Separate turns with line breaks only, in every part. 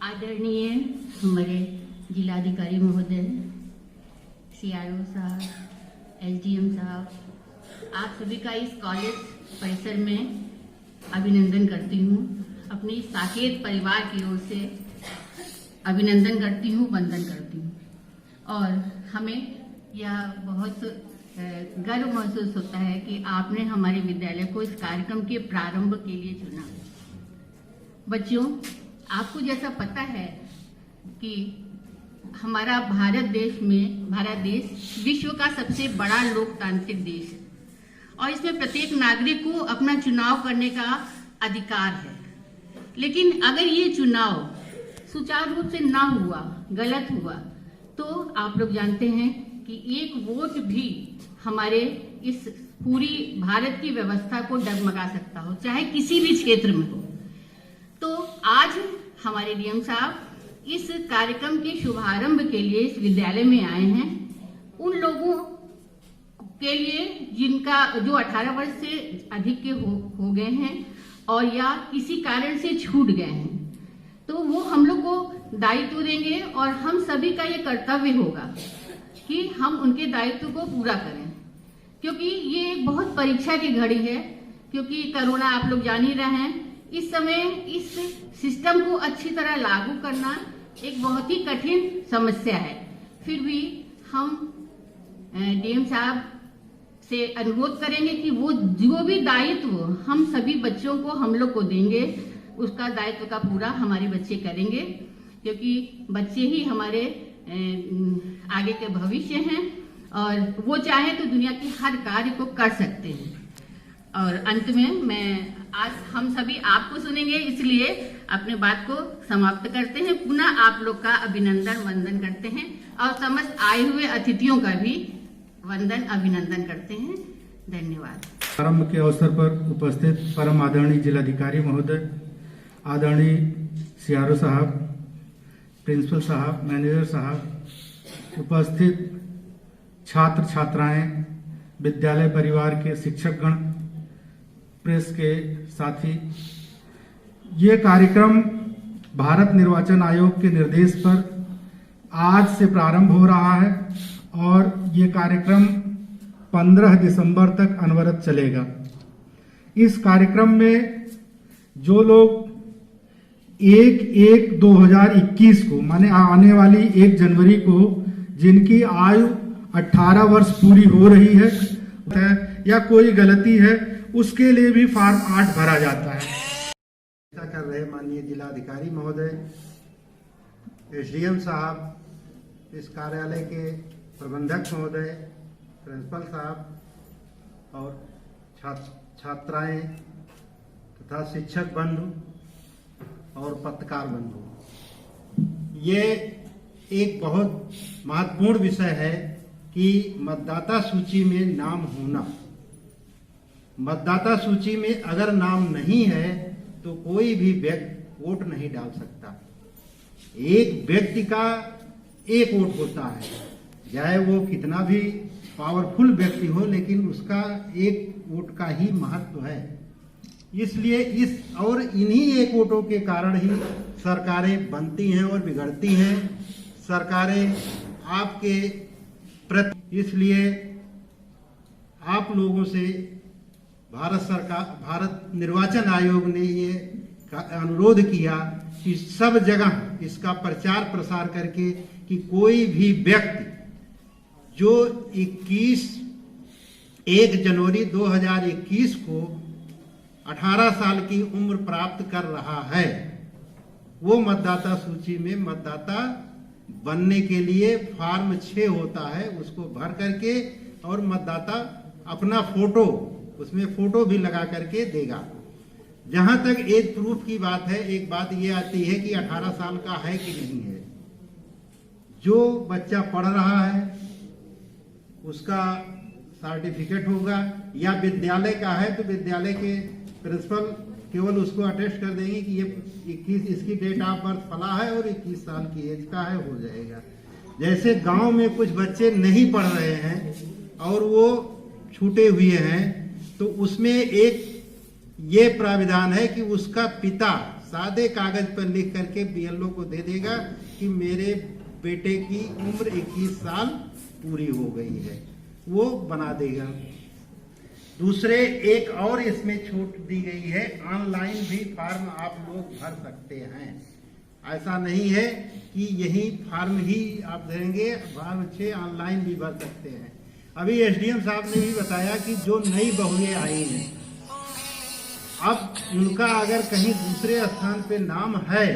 आदरणीय हमारे जिलाधिकारी महोदय, CRO साहब, SDM साहब, आप सभी का इस कॉलेज परिसर में अभिनंदन करती हूँ। अपनी साकेत परिवार की ओर से अभिनंदन करती हूँ, वंदन करती हूँ। और हमें यह बहुत गर्व महसूस होता है कि आपने हमारे विद्यालय को इस कार्यक्रम के प्रारंभ के लिए चुना। बच्चों, आपको जैसा पता है कि हमारा भारत देश विश्व का सबसे बड़ा लोकतांत्रिक देश है और इसमें प्रत्येक नागरिक को अपना चुनाव करने का अधिकार है। लेकिन अगर ये चुनाव सुचारू रूप से ना हुआ, गलत हुआ, तो आप लोग जानते हैं कि एक वोट भी हमारे इस पूरी भारत की व्यवस्था को डगमगा सकता हो, चाहे किसी भी क्षेत्र में हो। तो आज हमारे डीएम साहब इस कार्यक्रम के शुभारंभ के लिए इस विद्यालय में आए हैं। उन लोगों के लिए जिनका जो 18 वर्ष से अधिक के हो गए हैं और या किसी कारण से छूट गए हैं, तो वो हम लोग को दायित्व देंगे और हम सभी का ये कर्तव्य होगा कि हम उनके दायित्व को पूरा करें, क्योंकि ये एक बहुत परीक्षा की घड़ी है। क्योंकि कोरोना आप लोग जान ही रहे हैं, इस समय इस सिस्टम को अच्छी तरह लागू करना एक बहुत ही कठिन समस्या है। फिर भी हम डीएम साहब से अनुरोध करेंगे कि वो जो भी दायित्व हम सभी बच्चों को हम लोग को देंगे, उसका दायित्व का पूरा हमारे बच्चे करेंगे, क्योंकि बच्चे ही हमारे आगे के भविष्य हैं और वो चाहे तो दुनिया के हर कार्य को कर सकते हैं। और अंत में मैं आज हम सभी आपको सुनेंगे, इसलिए अपने बात को समाप्त करते हैं। पुनः आप लोग का अभिनंदन वंदन करते हैं और समस्त आए हुए अतिथियों का भी वंदन अभिनंदन करते हैं। धन्यवाद।
प्रारंभ के अवसर पर उपस्थित परम आदरणीय जिलाधिकारी महोदय, आदरणीय CRO साहब, प्रिंसिपल साहब, मैनेजर साहब, उपस्थित छात्र छात्राएं, विद्यालय परिवार के शिक्षकगण, प्रेस के साथी, ये कार्यक्रम भारत निर्वाचन आयोग के निर्देश पर आज से प्रारंभ हो रहा है और ये कार्यक्रम 15 दिसंबर तक अनवरत चलेगा। इस कार्यक्रम में जो लोग 1/1/2021 को माने आने वाली 1 जनवरी को जिनकी आयु 18 वर्ष पूरी हो रही है या कोई गलती है उसके लिए भी फॉर्म 8 भरा जाता है। ऐसा कर रहे माननीय जिलाधिकारी महोदय, एसडीएम साहब, इस कार्यालय के प्रबंधक महोदय, प्रिंसिपल साहब और छात्राएं तथा शिक्षक बंधु और पत्रकार बंधु, ये एक बहुत महत्वपूर्ण विषय है कि मतदाता सूची में नाम होना। मतदाता सूची में अगर नाम नहीं है तो कोई भी व्यक्ति वोट नहीं डाल सकता। एक व्यक्ति का एक वोट होता है, चाहे वो कितना भी पावरफुल व्यक्ति हो, लेकिन उसका एक वोट का ही महत्व है। इसलिए इन्हीं एक वोटों के कारण ही सरकारें बनती हैं और बिगड़ती हैं। सरकारें आपके प्रति, इसलिए आप लोगों से भारत निर्वाचन आयोग ने ये अनुरोध किया कि सब जगह इसका प्रचार प्रसार करके कि कोई भी व्यक्ति जो 1 जनवरी 2021 को 18 साल की उम्र प्राप्त कर रहा है, वो मतदाता सूची में मतदाता बनने के लिए फॉर्म 6 होता है, उसको भर करके और मतदाता अपना फोटो, उसमें फोटो भी लगा करके देगा। जहां तक एज प्रूफ की बात है, एक बात ये आती है कि 18 साल का है कि नहीं है। जो बच्चा पढ़ रहा है उसका सर्टिफिकेट होगा, या विद्यालय का है तो विद्यालय के प्रिंसिपल केवल उसको अटेस्ट कर देंगे कि ये इसकी डेट ऑफ बर्थ फला है और 21 साल की एज का है, हो जाएगा। जैसे गांव में कुछ बच्चे नहीं पढ़ रहे हैं और वो छूटे हुए हैं, तो उसमें एक ये प्राविधान है कि उसका पिता सादे कागज पर लिख करके बीएलओ को दे देगा कि मेरे बेटे की उम्र 21 साल पूरी हो गई है, वो बना देगा। दूसरे एक और इसमें छूट दी गई है, ऑनलाइन भी फॉर्म आप लोग भर सकते हैं। ऐसा नहीं है कि यही फॉर्म ही आप देंगे, फॉर्म 6 ऑनलाइन भी भर सकते हैं। अभी एसडीएम साहब ने भी बताया कि जो नई बहुएं आई हैं, अब उनका अगर कहीं दूसरे स्थान पे नाम है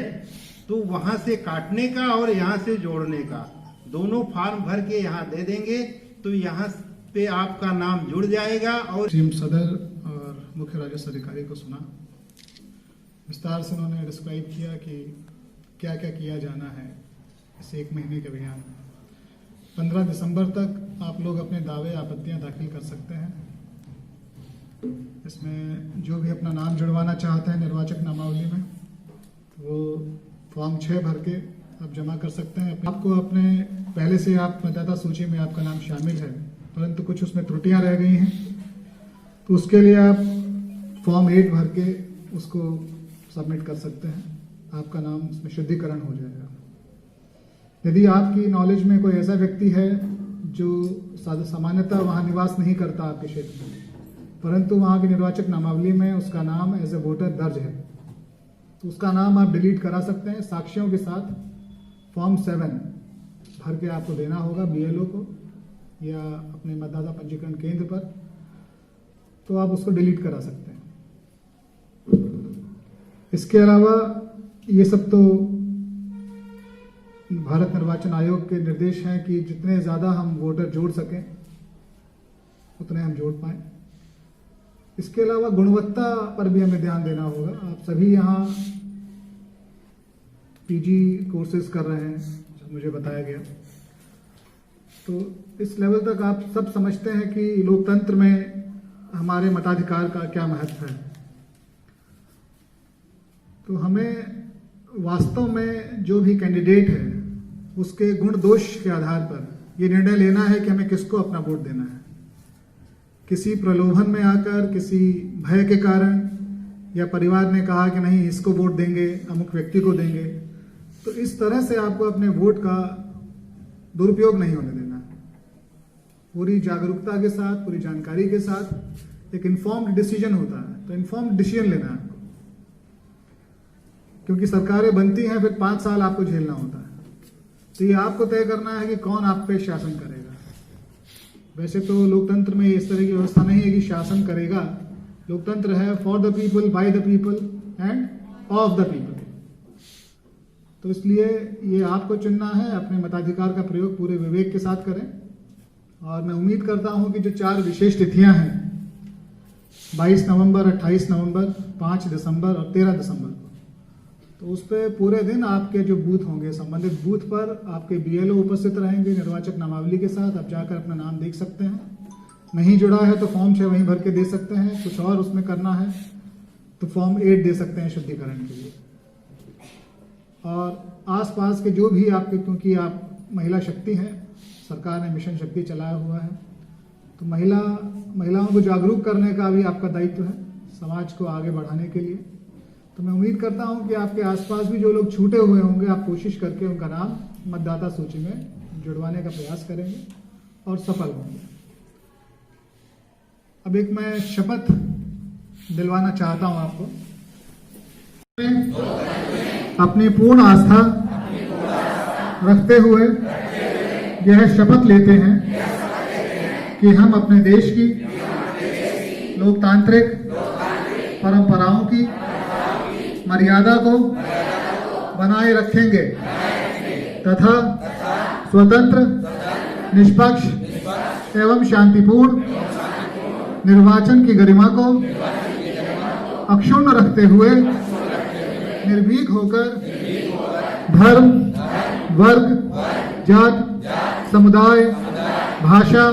तो वहां से काटने का और यहाँ से जोड़ने का, दोनों फॉर्म भर के यहाँ दे देंगे तो यहाँ पे आपका नाम जुड़ जाएगा। और
सीएम सदर और मुख्य राजस्व अधिकारी को सुना, विस्तार से उन्होंने डिस्क्राइब किया कि क्या क्या किया जाना है इस 1 महीने के अभियान में। 15 दिसंबर तक आप लोग अपने दावे आपत्तियां दाखिल कर सकते हैं। इसमें जो भी अपना नाम जुड़वाना चाहते हैं निर्वाचक नामावली में, वो फॉर्म 6 भर के आप जमा कर सकते हैं। आपको अपने पहले से आप मतदाता सूची में आपका नाम शामिल है, परंतु कुछ उसमें त्रुटियां रह गई हैं, तो उसके लिए आप फॉर्म 8 भर के उसको सबमिट कर सकते हैं। आपका नाम उसमें शुद्धिकरण हो जाएगा। यदि आपकी नॉलेज में कोई ऐसा व्यक्ति है जो सामान्यतः वहाँ निवास नहीं करता आपके क्षेत्र में, परंतु वहाँ की निर्वाचक नामावली में उसका नाम एज ए वोटर दर्ज है, तो उसका नाम आप डिलीट करा सकते हैं। साक्ष्यों के साथ फॉर्म 7 भर के आपको देना होगा बीएलओ को या अपने मतदाता पंजीकरण केंद्र पर, तो आप उसको डिलीट करा सकते हैं। इसके अलावा ये सब तो भारत निर्वाचन आयोग के निर्देश हैं कि जितने ज़्यादा हम वोटर जोड़ सकें उतने हम जोड़ पाएं। इसके अलावा गुणवत्ता पर भी हमें ध्यान देना होगा। आप सभी यहाँ पीजी कोर्सेज कर रहे हैं, जो मुझे बताया गया, तो इस लेवल तक आप सब समझते हैं कि लोकतंत्र में हमारे मताधिकार का क्या महत्व है। तो हमें वास्तव में जो भी कैंडिडेट है उसके गुण दोष के आधार पर ये निर्णय लेना है कि हमें किसको अपना वोट देना है। किसी प्रलोभन में आकर, किसी भय के कारण, या परिवार ने कहा कि नहीं इसको वोट देंगे, अमुक व्यक्ति को देंगे, तो इस तरह से आपको अपने वोट का दुरुपयोग नहीं होने देना है। पूरी जागरूकता के साथ, पूरी जानकारी के साथ एक इन्फॉर्म्ड डिसीजन होता है। तो इन्फॉर्म्ड डिसीजन लेना है आपको, क्योंकि सरकारें बनती हैं फिर 5 साल आपको झेलना होता है। तो ये आपको तय करना है कि कौन आप पे शासन करेगा। वैसे तो लोकतंत्र में इस तरह की व्यवस्था नहीं है कि शासन करेगा। लोकतंत्र है for the people, by the people end of the people. तो इसलिए ये आपको चुनना है, अपने मताधिकार का प्रयोग पूरे विवेक के साथ करें। और मैं उम्मीद करता हूं कि जो 4 विशेष तिथियां हैं, 22 नवंबर, 28 नवंबर, 5 दिसंबर और 13 दिसंबर को, तो उस पर पूरे दिन आपके जो बूथ होंगे, संबंधित बूथ पर आपके बीएलओ उपस्थित रहेंगे निर्वाचक नामावली के साथ। आप जाकर अपना नाम देख सकते हैं। नहीं जुड़ा है तो फॉर्म 6 वहीं भर के दे सकते हैं। कुछ और उसमें करना है तो फॉर्म 8 दे सकते हैं शुद्धिकरण के लिए। और आसपास के जो भी आपके, क्योंकि आप महिला शक्ति हैं, सरकार ने मिशन शक्ति चलाया हुआ है, तो महिलाओं को जागरूक करने का भी आपका दायित्व है समाज को आगे बढ़ाने के लिए। तो मैं उम्मीद करता हूं कि आपके आसपास भी जो लोग छूटे हुए होंगे, आप कोशिश करके उनका नाम मतदाता सूची में जुड़वाने का प्रयास करेंगे और सफल होंगे। अब एक मैं शपथ दिलवाना चाहता हूं आपको। अपनी पूर्ण आस्था रखते हुए यह शपथ लेते हैं कि हम अपने देश की लोकतांत्रिक परंपराओं की मर्यादा को बनाए रखेंगे तथा स्वतंत्र, निष्पक्ष एवं शांतिपूर्ण निर्वाचन की गरिमा को अक्षुण्ण रखते हुए निर्भीक होकर धर्म, वर्ग, जात, समुदाय, भाषा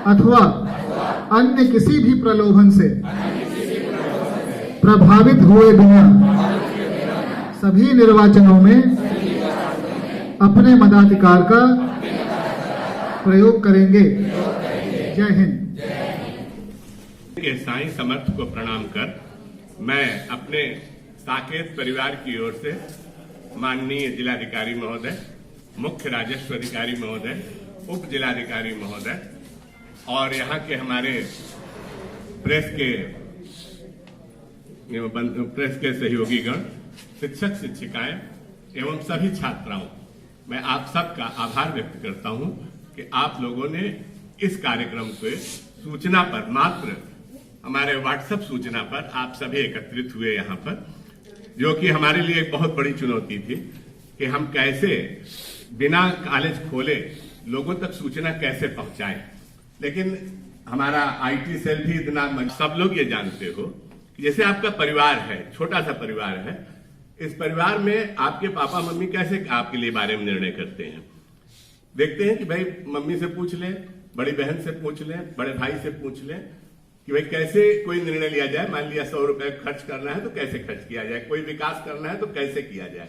अथवा अन्य किसी भी प्रलोभन से प्रभावित हुए बिना सभी निर्वाचनों में अपने मताधिकार का प्रयोग करेंगे। जय हिंद।
के साईं समर्थ को प्रणाम कर मैं अपने साकेत परिवार की ओर से माननीय जिलाधिकारी महोदय, मुख्य राजस्व अधिकारी महोदय, उप जिलाधिकारी महोदय और यहाँ के हमारे प्रेस के सहयोगीगण, शिक्षक शिक्षिकाएं एवं सभी छात्राओं, मैं आप सबका आभार व्यक्त करता हूं कि आप लोगों ने इस कार्यक्रम के सूचना पर, मात्र हमारे व्हाट्सएप सूचना पर आप सभी एकत्रित हुए यहाँ पर, जो कि हमारे लिए एक बहुत बड़ी चुनौती थी कि हम कैसे बिना कॉलेज खोले लोगों तक सूचना कैसे पहुंचाएं। लेकिन हमारा आईटी सेल भी इतना, सब लोग ये जानते हो कि जैसे आपका परिवार है, छोटा सा परिवार है, इस परिवार में आपके पापा मम्मी कैसे आपके लिए बारे में निर्णय करते हैं। देखते हैं कि भाई मम्मी से पूछ लें, बड़ी बहन से पूछ लें, बड़े भाई से पूछ लें कि भाई कैसे कोई निर्णय लिया जाए। मान लिया 100 रुपए खर्च करना है तो कैसे खर्च किया जाए, कोई विकास करना है तो कैसे किया जाए,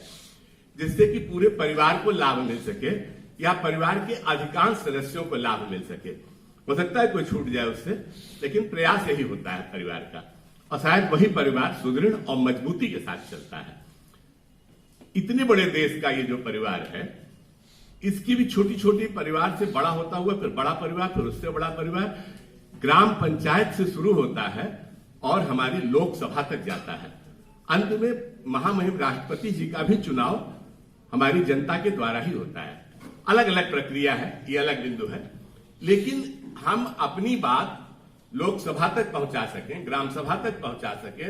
जिससे कि पूरे परिवार को लाभ मिल सके या परिवार के अधिकांश सदस्यों को लाभ मिल सके। हो सकता है कोई छूट जाए उससे, लेकिन प्रयास यही होता है परिवार का, और शायद वही परिवार सुदृढ़ और मजबूती के साथ चलता है। इतने बड़े देश का ये जो परिवार है, इसकी भी छोटी छोटी परिवार से बड़ा होता हुआ फिर बड़ा परिवार, फिर उससे बड़ा परिवार, ग्राम पंचायत से शुरू होता है और हमारी लोकसभा तक जाता है। अंत में महामहिम राष्ट्रपति जी का भी चुनाव हमारी जनता के द्वारा ही होता है। अलग अलग प्रक्रिया है, ये अलग बिंदु है, लेकिन हम अपनी बात लोकसभा तक पहुंचा सकें, ग्राम सभा तक पहुंचा सकें,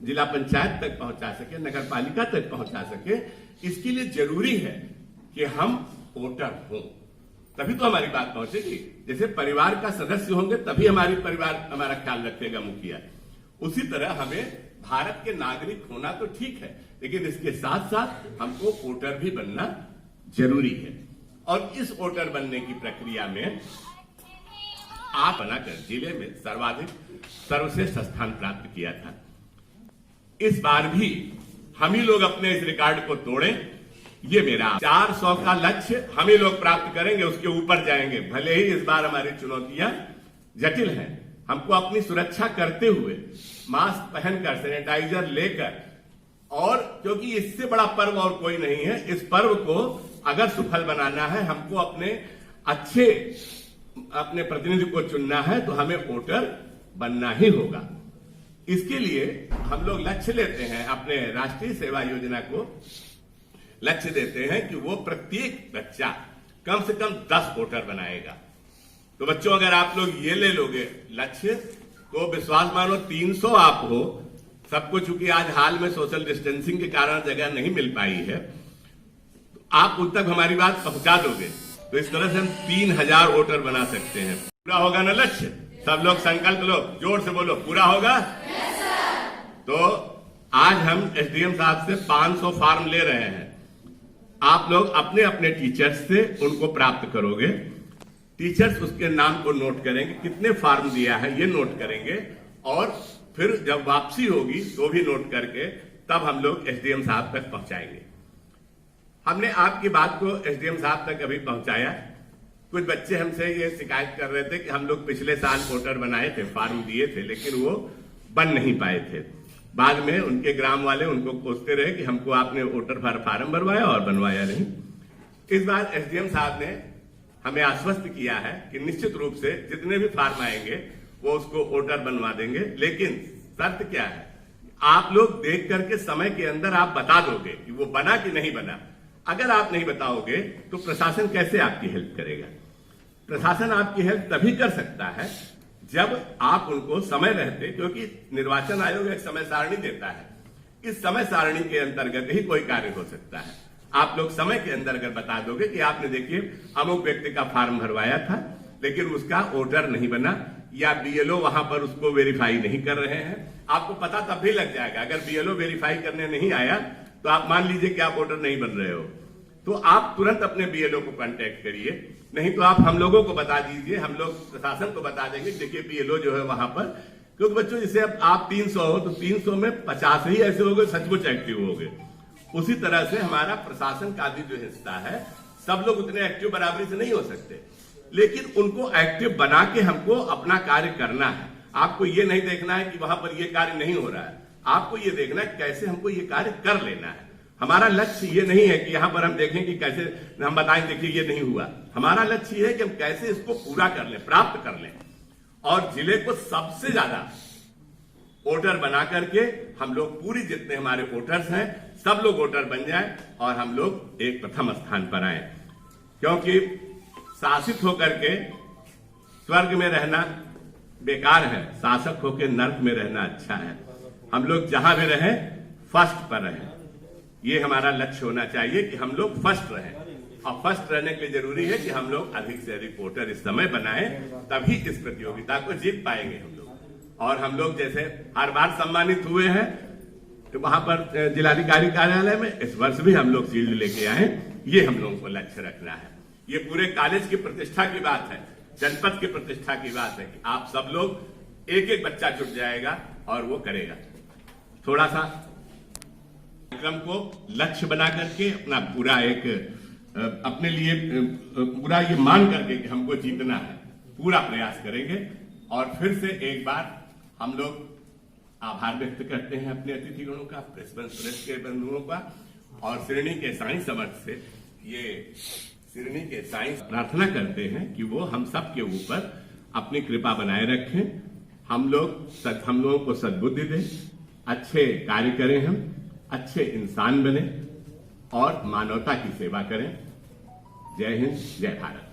जिला पंचायत तक पहुंचा सकें, नगर पालिका तक पहुंचा सकें, इसके लिए जरूरी है कि हम वोटर हों, तभी तो हमारी बात पहुंचेगी। जैसे परिवार का सदस्य होंगे तभी परिवार हमारा ख्याल रखेगा मुखिया, उसी तरह हमें भारत के नागरिक होना तो ठीक है, लेकिन इसके साथ साथ हमको वोटर भी बनना जरूरी है। और इस वोटर बनने की प्रक्रिया में आप बनाकर जिले में सर्वश्रेष्ठ स्थान प्राप्त किया था। इस बार भी हम ही लोग अपने इस रिकॉर्ड को तोड़ें, ये मेरा 400 का लक्ष्य हम ही लोग प्राप्त करेंगे, उसके ऊपर जाएंगे। भले ही इस बार हमारी चुनौतियां जटिल हैं, हमको अपनी सुरक्षा करते हुए मास्क पहनकर, सैनिटाइजर लेकर, और क्योंकि इससे बड़ा पर्व और कोई नहीं है, इस पर्व को अगर सफल बनाना है, हमको अपने अच्छे अपने प्रतिनिधि को चुनना है तो हमें वोटर बनना ही होगा। इसके लिए हम लोग लक्ष्य लेते हैं, अपने राष्ट्रीय सेवा योजना को लक्ष्य देते हैं कि वो प्रत्येक बच्चा कम से कम 10 वोटर बनाएगा। तो बच्चों, अगर आप लोग ये ले लोगे लक्ष्य, तो विश्वास मानो 300 आप हो सबको, चूंकि आज हाल में सोशल डिस्टेंसिंग के कारण जगह नहीं मिल पाई है, तो आप उन तक हमारी बात पहुंचा दोगे तो इस तरह से हम 3000 वोटर बना सकते हैं। पूरा होगा ना लक्ष्य? सब लोग संकल्प लो, जोर से बोलो, पूरा होगा? तो आज हम एसडीएम साहब से 500 फॉर्म ले रहे हैं। आप लोग अपने अपने टीचर्स से उनको प्राप्त करोगे। टीचर्स उसके नाम को नोट करेंगे, कितने फॉर्म दिया है ये नोट करेंगे, और फिर जब वापसी होगी तो भी नोट करके तब हम लोग एसडीएम साहब तक पहुंचाएंगे। हमने आपकी बात को एसडीएम साहब तक अभी पहुंचाया। कुछ बच्चे हमसे ये शिकायत कर रहे थे कि हम लोग पिछले साल वोटर बनाए थे, फॉर्म दिए थे, लेकिन वो बन नहीं पाए थे। बाद में उनके ग्राम वाले उनको कोसते रहे कि हमको आपने वोटर फॉर्म भरवाया और बनवाया नहीं। इस बार एसडीएम साहब ने हमें आश्वस्त किया है कि निश्चित रूप से जितने भी फॉर्म आएंगे वो उसको वोटर बनवा देंगे, लेकिन शर्त क्या है? आप लोग देख करके समय के अंदर आप बता दोगे कि वो बना कि नहीं बना। अगर आप नहीं बताओगे तो प्रशासन कैसे आपकी हेल्प करेगा? प्रशासन आपकी हेल्प तभी कर सकता है जब आप उनको समय रहते, क्योंकि निर्वाचन आयोग एक समय सारणी देता है, इस समय सारणी के अंतर्गत ही कोई कार्य हो सकता है। आप लोग समय के अंदर अगर बता दोगे कि आपने देखिए अमुक व्यक्ति का फॉर्म भरवाया था लेकिन उसका वोटर नहीं बना, या बीएलओ वहां पर उसको वेरीफाई नहीं कर रहे हैं, आपको पता तब भी लग जाएगा। अगर बीएलओ वेरीफाई करने नहीं आया तो आप मान लीजिए कि आप वोटर नहीं बन रहे हो, तो आप तुरंत अपने बीएलओ को कांटेक्ट करिए, नहीं तो आप हम लोगों को बता दीजिए, हम लोग प्रशासन को बता देंगे देखिए बीएलओ जो है वहां पर। क्योंकि बच्चों, जैसे अब आप 300 हो तो 300 में 50 ही ऐसे हो गए सचमुच एक्टिव हो गए। उसी तरह से हमारा प्रशासन का भी जो हिस्सा है, सब लोग उतने एक्टिव बराबरी से नहीं हो सकते, लेकिन उनको एक्टिव बना के हमको अपना कार्य करना है। आपको ये नहीं देखना है कि वहां पर ये कार्य नहीं हो रहा है, आपको ये देखना है कैसे हमको ये कार्य कर लेना है। हमारा लक्ष्य ये नहीं है कि यहां पर हम देखें कि कैसे हम बताएं देखिए ये नहीं हुआ। हमारा लक्ष्य ये है कि हम कैसे इसको पूरा कर लें, प्राप्त कर लें, और जिले को सबसे ज्यादा वोटर बना करके हम लोग पूरी जितने हमारे वोटर्स हैं सब लोग वोटर बन जाएं और हम लोग एक प्रथम स्थान पर आए। क्योंकि शासित होकर के स्वर्ग में रहना बेकार है, शासक होकर नर्क में रहना अच्छा है। हम लोग जहां भी रहें फर्स्ट पर रहें, ये हमारा लक्ष्य होना चाहिए कि हम लोग फर्स्ट रहें। और फर्स्ट रहने के लिए जरूरी है कि हम लोग अधिक से अधिक वोटर इस समय बनाएं, तभी इस प्रतियोगिता को जीत पाएंगे हम लोग। और हम लोग जैसे हर बार सम्मानित हुए हैं तो वहां पर जिलाधिकारी कार्यालय में इस वर्ष भी हम लोग शील्ड लेके आए, ये हम लोगों को लक्ष्य रखना है। ये पूरे कॉलेज की प्रतिष्ठा की बात है, जनपद की प्रतिष्ठा की बात है कि आप सब लोग एक एक बच्चा जुट जाएगा और वो करेगा। थोड़ा सा कार्यक्रम को लक्ष्य बना करके अपना पूरा एक अपने लिए पूरा ये मान करके कि हमको जीतना है, पूरा प्रयास करेंगे। और फिर से एक बार हम लोग आभार व्यक्त करते हैं अपने अतिथिगणों का, प्रेस के बंधुओं का, और श्रेणी के साईं समर्थ से ये श्रेणी के साईं प्रार्थना करते हैं कि वो हम सब के ऊपर अपनी कृपा बनाए रखें, हम लोगों को सद्बुद्धि दें, अच्छे कार्य करें, हम अच्छे इंसान बने और मानवता की सेवा करें। जय हिंद, जय भारत।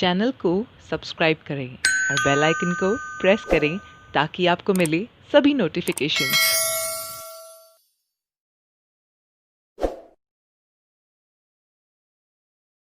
चैनल को सब्सक्राइब करें और बेल आइकन को प्रेस करें ताकि आपको मिले सभी नोटिफिकेशंस।